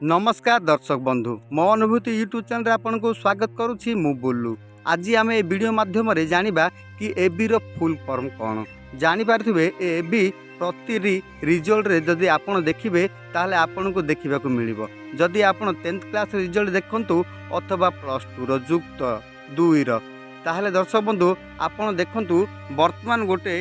नमस्कार दर्शक बंधु मो अनुभूति यूट्यूब चैनल आपको स्वागत करुच्ची मु बुल्लू। आज आम ए वीडियो माध्यम जानिबा कि एबी रो फुल फॉर्म कौन जानीपारे। एबी प्रति रिजल्ट रे जदि आपण देखिबे ताहले आपन को देखा मिल जदि आप 10th क्लास रिजल्ट देखंतु अथवा +2 रो युक्त 2 रो ताहले दर्शक बंधु आपण देखंतु वर्तमान गोटे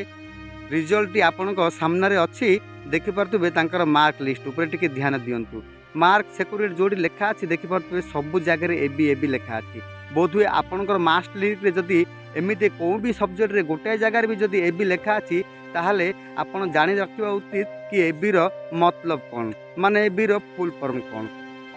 रिजल्ट आपण सामने अच्छी देखिपे तांकर मार्क लिस्ट उपर टिके ध्यान दियंतु। मार्क सेक्यूरिटी जोड़ी लेखा अच्छी देखिपे सबू जगह एबी एबी लेखा अच्छी। बोधहुए आपणकर मार्क्स लिस्ट रे जदि एमती कौ भी सब्जेक्ट रे गोटे जगार भी जदि एबी लेखा अच्छी ताहले आपण जानी रखा उचित कि एबी रो मतलब कौन माने एबी रो फुल फॉर्म कौन।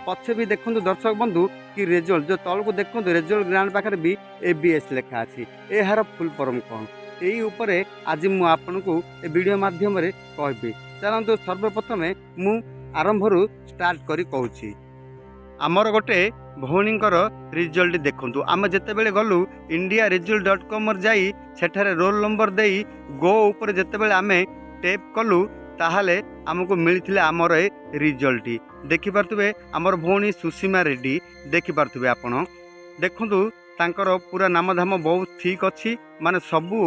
पछे भी देखो दर्शक बंधु कि रिजल्ट जो तल को देखो रिजल्ट ग्रांड पाखे भी एबीएस लेखा अच्छी यार फुल फॉर्म कौन यही उपरे आज मु आपन को ए वीडियो माध्यम रे कहबी। चलतु सर्वप्रथमे मु आरंभ स्टार्ट करी कहूँ आमर गोटे भौणींकर रिजल्ट देखु। आम जितेबले गलु indiaresult.com जाई सेठारे रोल नंबर देई गो ऊपर जितेबले आम टैप कलु ताहले आमको मिलथिले आमर ए रिजल्ट देखिपारथुबे। आमर भौणी सुसीमा रेड्डी देखिपारथुबे आपण देखंतु तांकर पूरा नामधाम बहुत ठीक अच्छी माने सबू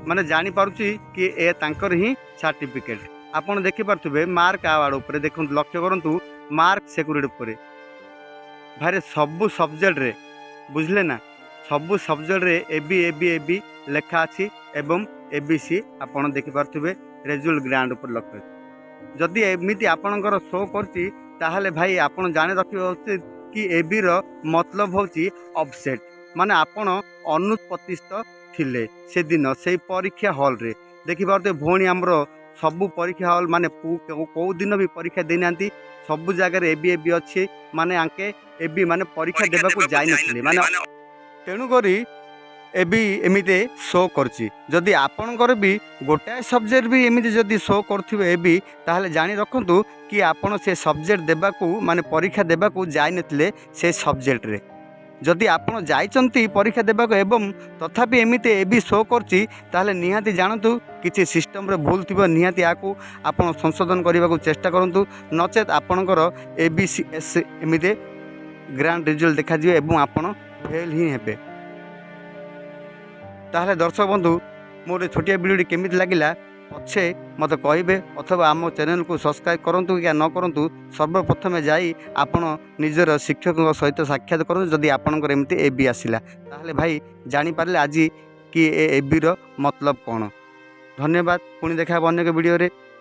माने जानी पारुची कि ए तांकर ही सर्टिफिकेट आपण देखिपारथुबे। मार्क आवार्ड उपरे देखंतु लक्ष्य करंतु मार्क सिक्योरिटी उपरे भारे सबू सब्जेक्ट रे बुझले ना सबू सब्जेक्ट रे एबी एबी एबी लेखा अच्छी एवं एबीसी आपण देखिपारथुबे। रिजल्ट ग्रांड उपर लक्ष्य जदि एमिति आपणकर शो करची ताहले भाई आपण जाने रखिबा उचित कि एबी रो मतलब होची ऑफसेट माने आपण अनुपतिष्ठ थिले से दिन से परीक्षा हॉल रे देखिपारते भौणी आमर सबू परीक्षा हॉल माने कौ दिन भी परीक्षा देना सबू जगह एबी एबी अच्छी माने आंके एबी माने परीक्षा देबाकू जाई नथिले माने तेणु करी एबी एमिते शो करची। जदि आपणकर भी गोटाए सब्जेक्ट भी एमिते जदि शो करथिबे एबी ताहले जानी रखंतु कि आपण से सब्जेक्ट देबाकू माने परीक्षा देबाकू जाई नथिले से सब्जेक्ट रे जदि आपण जाइचंती परीक्षा देबाकू एवं तथापि एमिते एबी शो करची ताहले निहाती जानतु किछि सिस्टम रे भूल थिबो निहाती आकू आपण संशोधन करबाकू चेष्टा करंतु नचेत आपणकर एबीसीएस एमिते ग्रांड रिजल्ट देखा जिवे एवं आपण फेल ही हेबे। ताहले दर्शक बंधु मोर छोटिया वीडियो केमिति लागिला पछे मत कहिबे अथवा आम चैनल को सब्सक्राइब करंतु या न करंतु सर्वप्रथमे जाई आपण निजर शिक्षक सहित साक्षात करंतु जदि आपणकर एमती एबी आसिला ताहले भाई जानि पारले आज कि एबी रो मतलब कौन। धन्यवाद पुणी देखा अन्य वीडियो रे।